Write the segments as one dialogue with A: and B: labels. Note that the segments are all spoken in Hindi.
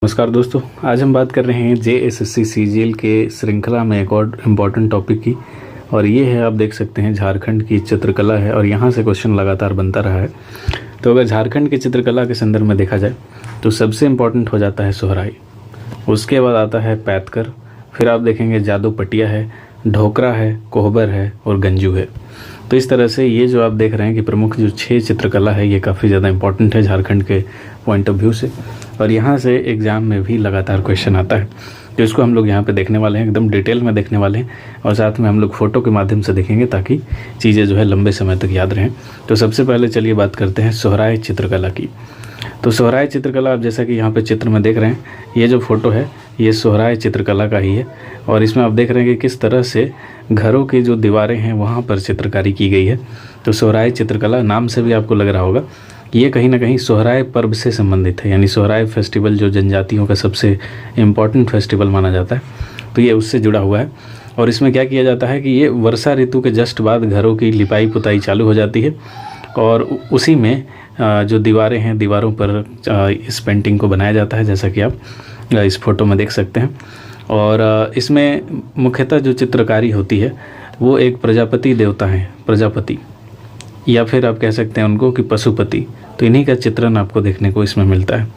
A: नमस्कार दोस्तों, आज हम बात कर रहे हैं JSSC CGL के श्रृंखला में एक और इम्पॉर्टेंट टॉपिक की। और ये है, आप देख सकते हैं, झारखंड की चित्रकला है और यहाँ से क्वेश्चन लगातार बनता रहा है। तो अगर झारखंड की चित्रकला के संदर्भ में देखा जाए तो सबसे इम्पॉर्टेंट हो जाता है सोहराई, उसके बाद आता है पैतकर, फिर आप देखेंगे जादू पटिया है, ढोकरा है, कोहबर है और गंजू है। तो इस तरह से ये जो आप देख रहे हैं कि प्रमुख जो 6 चित्रकला है ये काफ़ी ज़्यादा इंपॉर्टेंट है झारखंड के पॉइंट ऑफ व्यू से। और यहाँ से एग्ज़ाम में भी लगातार क्वेश्चन आता है, तो इसको हम लोग यहाँ पे देखने वाले हैं, एकदम डिटेल में देखने वाले हैं। और साथ में हम लोग फ़ोटो के माध्यम से देखेंगे ताकि चीज़ें जो है लंबे समय तक याद रहें। तो सबसे पहले चलिए बात करते हैं सोहराय चित्रकला की। तो सोहराय चित्रकला, आप जैसा कि यहाँ पे चित्र में देख रहे हैं, ये जो फोटो है ये सोहराय चित्रकला का ही है। और इसमें आप देख रहे हैं कि किस तरह से घरों की जो दीवारें हैं वहाँ पर चित्रकारी की गई है। तो सोहराय चित्रकला नाम से भी आपको लग रहा होगा ये कहीं ना कहीं सोहराय पर्व से संबंधित है, यानी सोहराय फेस्टिवल जो जनजातियों का सबसे इम्पॉर्टेंट फेस्टिवल माना जाता है, तो ये उससे जुड़ा हुआ है। और इसमें क्या किया जाता है कि ये वर्षा ऋतु के जस्ट बाद घरों की लिपाई पुताई चालू हो जाती है और उसी में जो दीवारें हैं दीवारों पर इस पेंटिंग को बनाया जाता है, जैसा कि आप इस फोटो में देख सकते हैं। और इसमें मुख्यतः जो चित्रकारी होती है वो एक प्रजापति देवता हैं, प्रजापति, या फिर आप कह सकते हैं उनको कि पशुपति। तो इन्हीं का चित्रण आपको देखने को इसमें मिलता है,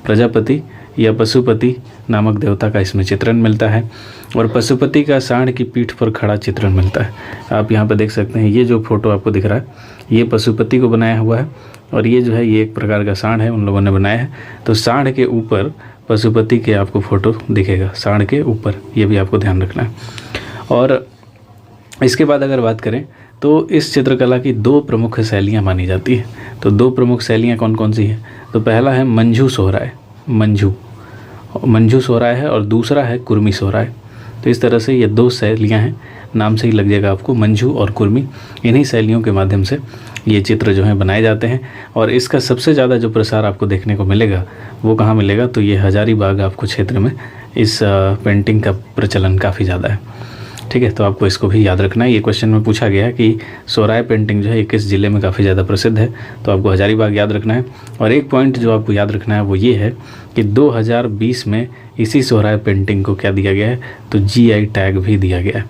A: प्रजापति या पशुपति नामक देवता का इसमें चित्रण मिलता है। और पशुपति का सांड की पीठ पर खड़ा चित्रण मिलता है। आप यहाँ पर देख सकते हैं, ये जो फोटो आपको दिख रहा है ये पशुपति को बनाया हुआ है और ये जो है ये एक प्रकार का सांड है, उन लोगों ने बनाया है। तो सांड के ऊपर पशुपति के आपको फ़ोटो दिखेगा, सांड के ऊपर, ये भी आपको ध्यान रखना है। और इसके बाद अगर बात करें तो इस चित्रकला की 2 प्रमुख शैलियाँ मानी जाती है। तो 2 प्रमुख शैलियाँ कौन कौन सी हैं? तो पहला है मंझू सोहराय, मंझू सोहराय है, और दूसरा है कुर्मी सोहराय। तो इस तरह से ये 2 शैलियाँ हैं, नाम से ही लग जाएगा आपको, मंझू और कुर्मी। इन्हीं शैलियों के माध्यम से ये चित्र जो है बनाए जाते हैं। और इसका सबसे ज़्यादा जो प्रसार आपको देखने को मिलेगा वो कहाँ मिलेगा? तो ये हजारीबाग आपको क्षेत्र में इस पेंटिंग का प्रचलन काफ़ी ज़्यादा है। ठीक है, तो आपको इसको भी याद रखना है। ये क्वेश्चन में पूछा गया है कि सोहराय पेंटिंग जो है किस ज़िले में काफ़ी ज़्यादा प्रसिद्ध है, तो आपको हजारीबाग याद रखना है। और एक पॉइंट जो आपको याद रखना है वो ये है कि 2020 में इसी सोहराय पेंटिंग को क्या दिया गया है? तो GI टैग भी दिया गया है।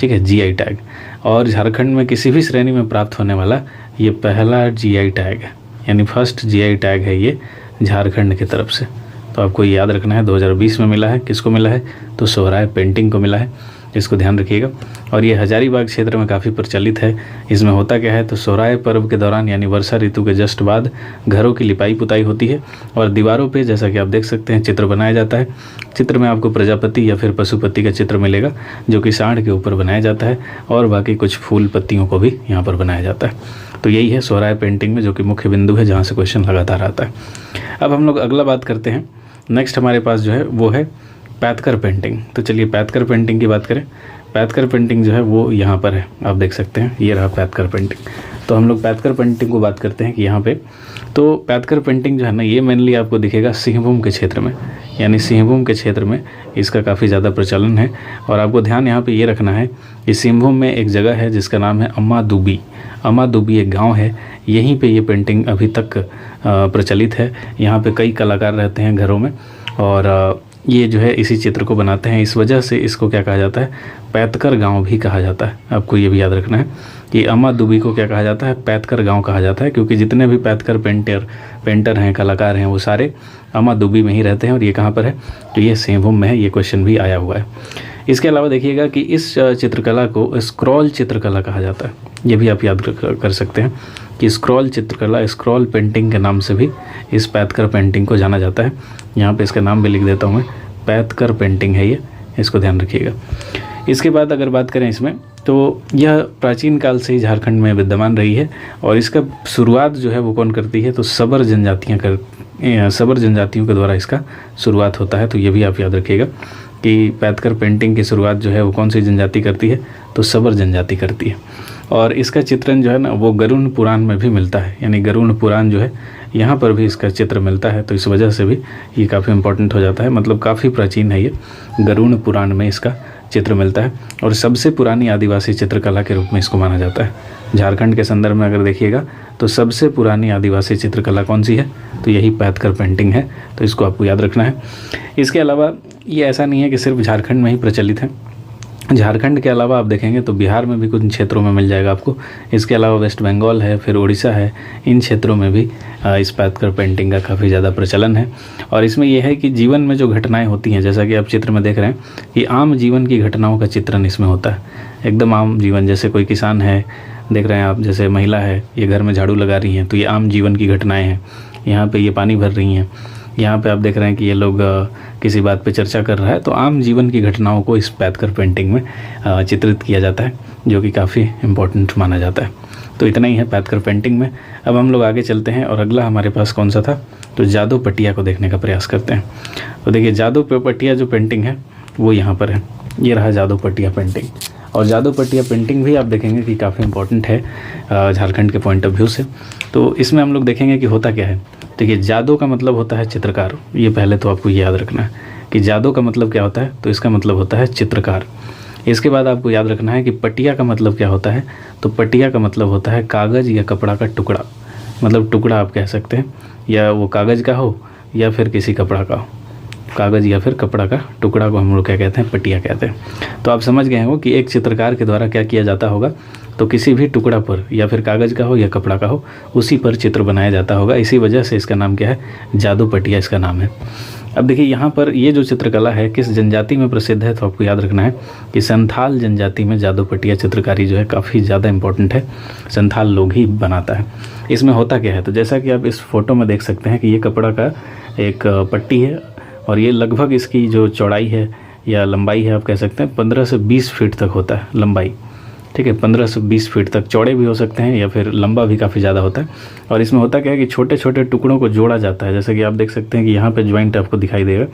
A: ठीक है, GI टैग। और झारखंड में किसी भी श्रेणी में प्राप्त होने वाला ये पहला GI टैग है, यानी फर्स्ट GI टैग है ये झारखंड की तरफ से। तो आपको ये याद रखना है, 2020 में मिला है। किसको मिला है? तो सोहराय पेंटिंग को मिला है, इसको ध्यान रखिएगा। और ये हजारीबाग क्षेत्र में काफ़ी प्रचलित है। इसमें होता क्या है? तो सोहराय पर्व के दौरान यानी वर्षा ऋतु के जस्ट बाद घरों की लिपाई पुताई होती है और दीवारों पे जैसा कि आप देख सकते हैं चित्र बनाया जाता है। चित्र में आपको प्रजापति या फिर पशुपति का चित्र मिलेगा जो कि सांड के ऊपर बनाया जाता है, और बाकी कुछ फूल पत्तियों को भी यहाँ पर बनाया जाता है। तो यही है सोहराय पेंटिंग में, जो कि मुख्य बिंदु है जहाँ से क्वेश्चन लगातार आता है। अब हम लोग अगला बात करते हैं। नेक्स्ट हमारे पास जो है वो है पैतकर पेंटिंग। तो चलिए पैतकर पेंटिंग की बात करें। पैतकर पेंटिंग जो है वो यहाँ पर है, आप देख सकते हैं, ये रहा पैतकर पेंटिंग। तो हम लोग पैतकर पेंटिंग को बात करते हैं कि यहाँ पे तो पैतकर पेंटिंग जो है ना ये मेनली आपको दिखेगा सिंहभूम के क्षेत्र में, यानी सिंहभूम के क्षेत्र में इसका काफ़ी ज़्यादा प्रचलन है। और आपको ध्यान यहाँ पे ये रखना है कि सिंहभूम में एक जगह है जिसका नाम है अम्मा दुबी एक गाँव है, यहीं पर ये पेंटिंग अभी तक प्रचलित है। यहाँ पर कई कलाकार रहते हैं घरों में और ये जो है इसी चित्र को बनाते हैं। इस वजह से इसको क्या कहा जाता है? पैतकर गांव भी कहा जाता है। आपको ये भी याद रखना है कि अम्मा दुबी को क्या कहा जाता है? पैतकर गांव कहा जाता है, क्योंकि जितने भी पैतकर पेंटर हैं, कलाकार हैं, वो सारे अम्मा दुबी में ही रहते हैं। और ये कहाँ पर है? तो ये सिंहभूम में है। ये क्वेश्चन भी आया हुआ है। इसके अलावा देखिएगा कि इस चित्रकला को स्क्रॉल चित्रकला कहा जाता है। ये भी आप याद कर सकते हैं कि स्क्रॉल चित्रकला, स्क्रॉल पेंटिंग के नाम से भी इस पैतकर पेंटिंग को जाना जाता है। यहाँ पे इसका नाम भी लिख देता हूँ मैं, पैतकर पेंटिंग है ये, इसको ध्यान रखिएगा। इसके बाद अगर बात करें इसमें, तो यह प्राचीन काल से ही झारखंड में विद्यमान रही है। और इसका शुरुआत जो है वो कौन करती है? तो सबर जनजातियों के द्वारा इसका शुरुआत होता है। तो ये भी आप याद रखिएगा कि पैतकर पेंटिंग की शुरुआत जो है वो कौन सी जनजाति करती है? तो सबर जनजाति करती है। और इसका चित्रण जो है ना वो गरुड़ पुराण में भी मिलता है, यानी गरुड़ पुराण जो है यहाँ पर भी इसका चित्र मिलता है। तो इस वजह से भी ये काफ़ी इंपॉर्टेंट हो जाता है, मतलब काफ़ी प्राचीन है ये, गरुड़ पुराण में इसका चित्र मिलता है। और सबसे पुरानी आदिवासी चित्रकला के रूप में इसको माना जाता है। झारखंड के संदर्भ में अगर देखिएगा तो सबसे पुरानी आदिवासी चित्रकला कौन सी है? तो यही पैथकर पेंटिंग है। तो इसको आपको याद रखना है। इसके अलावा ये ऐसा नहीं है कि सिर्फ झारखंड में ही प्रचलित है। झारखंड के अलावा आप देखेंगे तो बिहार में भी कुछ क्षेत्रों में मिल जाएगा आपको। इसके अलावा वेस्ट बंगाल है, फिर उड़ीसा है, इन क्षेत्रों में भी इस पैथकर पेंटिंग का काफ़ी ज़्यादा प्रचलन है। और इसमें यह है कि जीवन में जो घटनाएं होती हैं, जैसा कि आप चित्र में देख रहे हैं कि आम जीवन की घटनाओं का चित्रण इसमें होता है। एकदम आम जीवन, जैसे कोई किसान है, देख रहे हैं आप, जैसे महिला है, ये घर में झाड़ू लगा रही हैं, तो ये आम जीवन की घटनाएँ हैं। यहाँ पर ये पानी भर रही हैं, यहाँ पे आप देख रहे हैं कि ये लोग किसी बात पे चर्चा कर रहा है। तो आम जीवन की घटनाओं को इस पैथकर पेंटिंग में चित्रित किया जाता है, जो कि काफ़ी इम्पोर्टेंट माना जाता है। तो इतना ही है पैथकर पेंटिंग में। अब हम लोग आगे चलते हैं और अगला हमारे पास कौन सा था? तो जादू पटिया को देखने का प्रयास करते हैं। तो देखिए, जादू पटिया जो पेंटिंग है वो यहाँ पर है। ये रहा जादू पटिया पेंटिंग। और जादू पटिया पेंटिंग भी आप देखेंगे कि काफ़ी इम्पोर्टेंट है झारखंड के पॉइंट ऑफ व्यू से। तो इसमें हम लोग देखेंगे कि होता क्या है। देखिए, जादू का मतलब होता है चित्रकार। ये पहले तो आपको याद रखना है कि जादू का मतलब क्या होता है। तो इसका मतलब होता है चित्रकार। इसके बाद आपको याद रखना है कि पटिया का मतलब क्या होता है। तो पटिया का मतलब होता है कागज़ या कपड़ा का टुकड़ा, मतलब टुकड़ा आप कह सकते हैं, या वो कागज़ का हो या फिर किसी कपड़ा का हो। कागज़ या फिर कपड़ा का टुकड़ा को हम लोग क्या कहते हैं? पटिया कहते हैं। तो आप समझ गए हो कि एक चित्रकार के द्वारा क्या किया जाता होगा। तो किसी भी टुकड़ा पर, या फिर कागज़ का हो या कपड़ा का हो, उसी पर चित्र बनाया जाता होगा। इसी वजह से इसका नाम क्या है? जादू पटिया इसका नाम है। अब देखिए, यहाँ पर ये जो चित्रकला है किस जनजाति में प्रसिद्ध है? तो आपको याद रखना है कि संथाल जनजाति में जादू पटिया चित्रकारी जो है काफ़ी ज़्यादा इम्पोर्टेंट है। संथाल लोग ही बनाता है। इसमें होता क्या है? तो जैसा कि आप इस फोटो में देख सकते हैं कि ये कपड़ा का एक पट्टी है, और ये लगभग इसकी जो चौड़ाई है या लंबाई है, आप कह सकते हैं 15 से 20 फीट तक होता है लंबाई। ठीक है, 15 से 20 फीट तक चौड़े भी हो सकते हैं, या फिर लंबा भी काफ़ी ज़्यादा होता है। और इसमें होता क्या है कि छोटे छोटे टुकड़ों को जोड़ा जाता है। जैसे कि आप देख सकते हैं कि यहाँ पे ज्वाइंट आपको दिखाई देगा,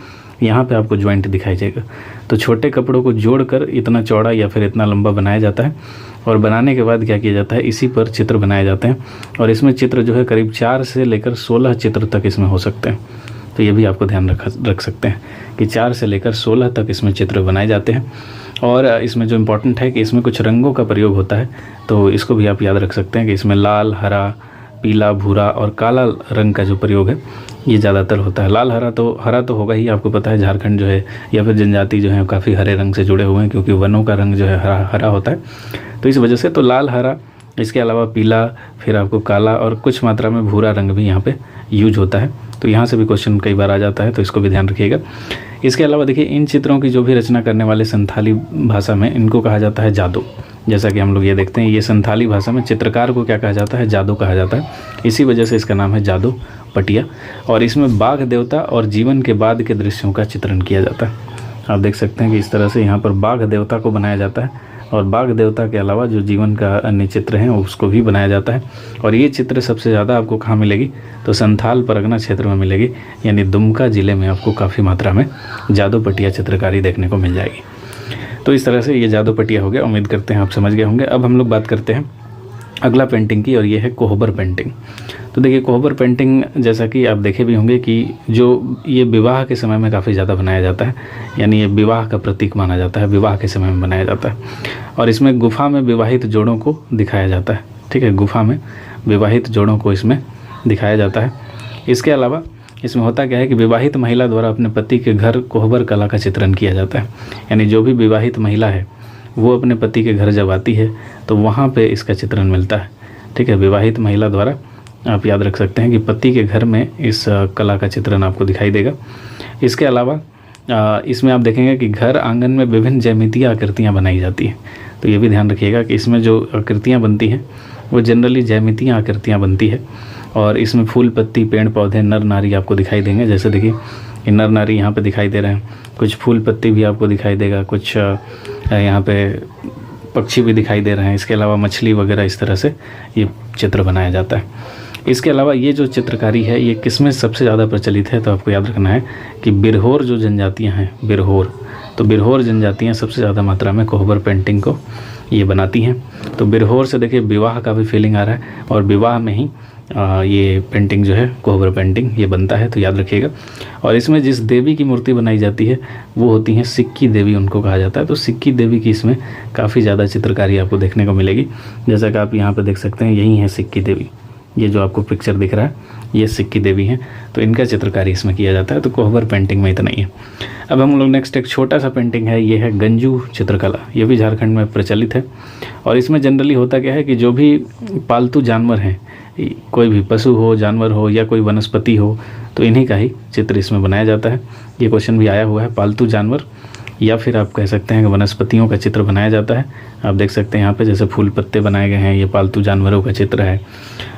A: यहाँ पे आपको ज्वाइंट दिखाई देगा। तो छोटे कपड़ों को जोड़कर इतना चौड़ा या फिर इतना लंबा बनाया जाता है। और बनाने के बाद क्या किया जाता है? इसी पर चित्र बनाए जाते हैं। और इसमें चित्र जो है करीब 4 से लेकर 16 चित्र तक इसमें हो सकते हैं। तो ये भी आपको ध्यान रख सकते हैं कि 4 से लेकर 16 तक इसमें चित्र बनाए जाते हैं। और इसमें जो इम्पोर्टेंट है कि इसमें कुछ रंगों का प्रयोग होता है। तो इसको भी आप याद रख सकते हैं कि इसमें लाल, हरा, पीला, भूरा और काला रंग का जो प्रयोग है ये ज़्यादातर होता है। लाल हरा तो होगा ही, आपको पता है झारखंड जो है या फिर जनजाति जो है काफ़ी हरे रंग से जुड़े हुए हैं, क्योंकि वनों का रंग जो है हरा होता है। तो इस वजह से तो लाल, हरा, इसके अलावा पीला, फिर आपको काला और कुछ मात्रा में भूरा रंग भी यहाँ पे यूज होता है। तो यहाँ से भी क्वेश्चन कई बार आ जाता है, तो इसको भी ध्यान रखिएगा। इसके अलावा देखिए, इन चित्रों की जो भी रचना करने वाले संथाली भाषा में इनको कहा जाता है जादू। जैसा कि हम लोग ये देखते हैं, ये संथाली भाषा में चित्रकार को क्या कहा जाता है? जादू कहा जाता है। इसी वजह से इसका नाम है जादू पटिया। और इसमें बाघ देवता और जीवन के बाद के दृश्यों का चित्रण किया जाता है। आप देख सकते हैं कि इस तरह से यहाँ पर बाघ देवता को बनाया जाता है, और बाघ देवता के अलावा जो जीवन का अन्य चित्र हैं उसको भी बनाया जाता है। और ये चित्र सबसे ज़्यादा आपको कहाँ मिलेगी? तो संथाल परगना क्षेत्र में मिलेगी, यानी दुमका ज़िले में आपको काफ़ी मात्रा में जादू पटिया चित्रकारी देखने को मिल जाएगी। तो इस तरह से ये जादू पटिया हो गया। उम्मीद करते हैं आप समझ गए होंगे। अब हम लोग बात करते हैं अगला पेंटिंग की, और ये है कोहबर पेंटिंग। तो देखिए, कोहबर पेंटिंग जैसा कि आप देखे भी होंगे कि जो ये विवाह के समय में काफ़ी ज़्यादा बनाया जाता है, यानी ये विवाह का प्रतीक माना जाता है, विवाह के समय में बनाया जाता है। और इसमें गुफा में विवाहित जोड़ों को दिखाया जाता है। ठीक है, गुफा में विवाहित जोड़ों को इसमें दिखाया जाता है। इसके अलावा इसमें होता क्या है कि विवाहित महिला द्वारा अपने पति के घर कोहबर कला का चित्रण किया जाता है। यानी जो भी विवाहित महिला है वो अपने पति के घर जब आती है तो वहाँ पे इसका चित्रण मिलता है। ठीक है, विवाहित महिला द्वारा आप याद रख सकते हैं कि पति के घर में इस कला का चित्रण आपको दिखाई देगा। इसके अलावा इसमें आप देखेंगे कि घर आंगन में विभिन्न ज्यामितीय आकृतियाँ बनाई जाती हैं। तो ये भी ध्यान रखिएगा कि इसमें जो आकृतियाँ बनती हैं वो जनरली ज्यामितीय आकृतियाँ बनती है। और इसमें फूल, पत्ती, पेड़, पौधे, नर, नारी आपको दिखाई देंगे। जैसे देखिए, ये नर नारी यहाँ पे दिखाई दे रहे हैं, कुछ फूल पत्ती भी आपको दिखाई देगा, कुछ यहाँ पे पक्षी भी दिखाई दे रहे हैं। इसके अलावा मछली वगैरह, इस तरह से ये चित्र बनाया जाता है। इसके अलावा ये जो चित्रकारी है ये किसमें सबसे ज़्यादा प्रचलित है? तो आपको याद रखना है कि बिरहोर जो जनजातियाँ हैं, बिरहोर, तो बिरहोर जनजातियाँ सबसे ज़्यादा मात्रा में कोहबर पेंटिंग को ये बनाती हैं। तो बिरहोर से देखिए विवाह का भी फीलिंग आ रहा है, और विवाह में ही ये पेंटिंग जो है कोहबर पेंटिंग ये बनता है। तो याद रखिएगा। और इसमें जिस देवी की मूर्ति बनाई जाती है वो होती हैं सिक्की देवी, उनको कहा जाता है। तो सिक्की देवी की इसमें काफ़ी ज़्यादा चित्रकारी आपको देखने को मिलेगी। जैसा कि आप यहाँ पे देख सकते हैं, यही है सिक्की देवी। ये जो आपको पिक्चर दिख रहा है ये सिक्की देवी हैं, तो इनका चित्रकारी इसमें किया जाता है। तो कोहबर पेंटिंग में इतना ही है। अब हम लोग नेक्स्ट एक छोटा सा पेंटिंग है, ये है गंजू चित्रकला। ये भी झारखंड में प्रचलित है और इसमें जनरली होता क्या है कि जो भी पालतू जानवर हैं, कोई भी पशु हो, जानवर हो या कोई वनस्पति हो, तो इन्हीं का ही चित्र इसमें बनाया जाता है। ये क्वेश्चन भी आया हुआ है, पालतू जानवर या फिर आप कह सकते हैं कि वनस्पतियों का चित्र बनाया जाता है। आप देख सकते हैं यहाँ पे जैसे फूल पत्ते बनाए गए हैं, ये पालतू जानवरों का चित्र है।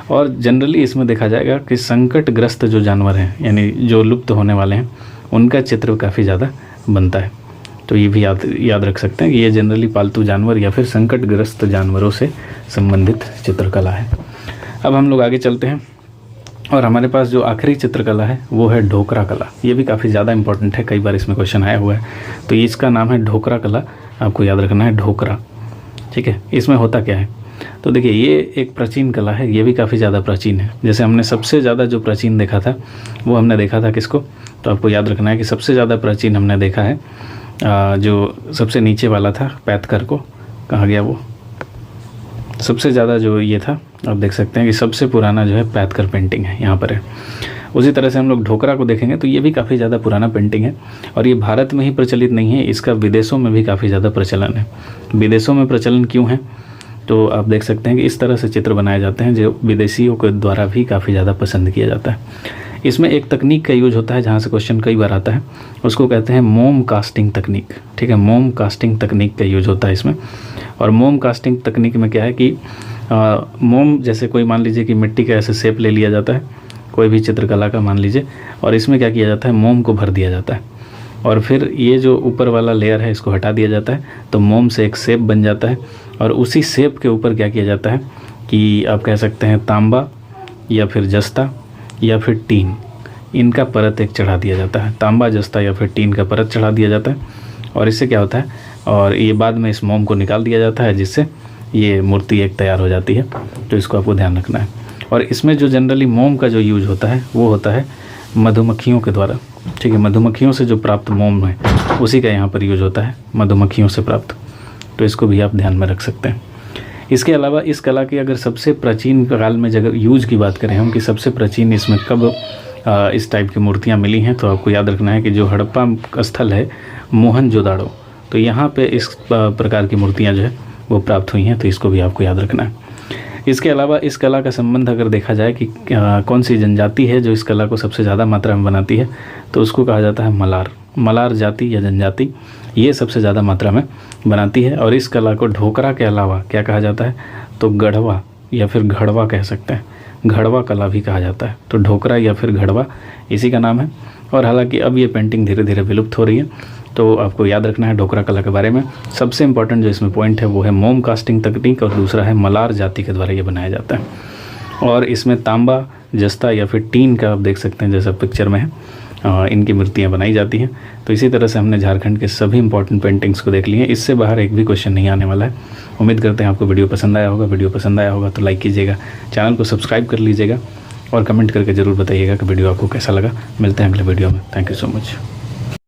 A: और जनरली इसमें देखा जाएगा कि संकटग्रस्त जो जानवर हैं, यानी जो लुप्त होने वाले हैं, उनका चित्र काफ़ी ज़्यादा बनता है। तो ये भी याद रख सकते हैं कि ये जनरली पालतू जानवर या फिर संकटग्रस्त जानवरों से संबंधित चित्रकला है। अब हम लोग आगे चलते हैं और हमारे पास जो आखिरी चित्रकला है वो है ढोकरा कला। ये भी काफ़ी ज़्यादा इंपॉर्टेंट है, कई बार इसमें क्वेश्चन आया हुआ है। तो इसका नाम है ढोकरा कला, आपको याद रखना है ढोकरा, ठीक है। इसमें होता क्या है, तो देखिए ये एक प्राचीन कला है, ये भी काफ़ी ज़्यादा प्राचीन है। जैसे हमने सबसे ज़्यादा जो प्राचीन देखा था वो हमने देखा था किसको, तो आपको याद रखना है कि सबसे ज़्यादा प्राचीन हमने देखा है जो सबसे नीचे वाला था पैतकर को, कहाँ गया वो, सबसे ज़्यादा जो ये था, आप देख सकते हैं कि सबसे पुराना जो है पैतकर पेंटिंग है, यहाँ पर है। उसी तरह से हम लोग ढोकरा को देखेंगे तो ये भी काफ़ी ज़्यादा पुराना पेंटिंग है और ये भारत में ही प्रचलित नहीं है, इसका विदेशों में भी काफ़ी ज़्यादा प्रचलन है। विदेशों में प्रचलन क्यों है, तो आप देख सकते हैं कि इस तरह से चित्र बनाए जाते हैं जो विदेशियों के द्वारा भी काफ़ी ज़्यादा पसंद किया जाता है। इसमें एक तकनीक का यूज होता है जहाँ से क्वेश्चन कई बार आता है, उसको कहते हैं मोम कास्टिंग तकनीक, ठीक है। मोम कास्टिंग तकनीक का यूज होता है इसमें। और मोम कास्टिंग तकनीक में क्या है कि मोम, जैसे कोई मान लीजिए कि मिट्टी का ऐसे शेप ले लिया जाता है, कोई भी चित्रकला का मान लीजिए, और इसमें क्या किया जाता है, मोम को भर दिया जाता है और फिर ये जो ऊपर वाला लेयर है इसको हटा दिया जाता है, तो मोम से एक शेप बन जाता है। और उसी शेप के ऊपर क्या किया जाता है कि आप कह सकते हैं तांबा या फिर जस्ता या फिर टीन, इनका परत एक चढ़ा दिया जाता है। तांबा, जस्ता या फिर टीन का परत चढ़ा दिया जाता है और इससे क्या होता है, और ये बाद में इस मोम को निकाल दिया जाता है जिससे ये मूर्ति एक तैयार हो जाती है। तो इसको आपको ध्यान रखना है। और इसमें जो जनरली मोम का जो यूज होता है वो होता है मधुमक्खियों के द्वारा, ठीक है। मधुमक्खियों से जो प्राप्त मोम है उसी का यहाँ पर यूज होता है, मधुमक्खियों से प्राप्त। तो इसको भी आप ध्यान में रख सकते हैं। इसके अलावा इस कला की अगर सबसे प्राचीन काल में जगह यूज की बात करें हम कि सबसे प्राचीन इसमें कब इस टाइप की मूर्तियाँ मिली हैं, तो आपको याद रखना है कि जो हड़प्पा स्थल है मोहनजोदाड़ो, तो यहाँ पे इस प्रकार की मूर्तियाँ जो है वो प्राप्त हुई हैं। तो इसको भी आपको याद रखना है। इसके अलावा इस कला का संबंध अगर देखा जाए कि कौन सी जनजाति है जो इस कला को सबसे ज़्यादा मात्रा में बनाती है, तो उसको कहा जाता है मलार। मलार जाति या जनजाति ये सबसे ज़्यादा मात्रा में बनाती है। और इस कला को ढोकरा के अलावा क्या कहा जाता है, तो गढ़वा या फिर घड़वा कह सकते हैं, घड़वा कला भी कहा जाता है। तो ढोकरा या फिर घड़वा इसी का नाम है। और हालांकि अब ये पेंटिंग धीरे धीरे विलुप्त हो रही है, तो आपको याद रखना है ढोकरा कला के बारे में। सबसे इंपॉर्टेंट जो इसमें पॉइंट है वो है मोम कास्टिंग तकनीक और दूसरा है मलार जाति के द्वारा ये बनाया जाता है। और इसमें तांबा, जस्ता या फिर टीन का आप देख सकते हैं जैसा पिक्चर में है, इनकी मूर्तियाँ बनाई जाती हैं। तो इसी तरह से हमने झारखंड के सभी इंपॉर्टेंट पेंटिंग्स को देख लिए हैं। इससे बाहर एक भी क्वेश्चन नहीं आने वाला है। उम्मीद करते हैं आपको वीडियो पसंद आया होगा। वीडियो पसंद आया होगा तो लाइक कीजिएगा, चैनल को सब्सक्राइब कर लीजिएगा और कमेंट करके ज़रूर बताइएगा कि वीडियो आपको कैसा लगा। मिलते हैं अगले वीडियो में। Thank you so much.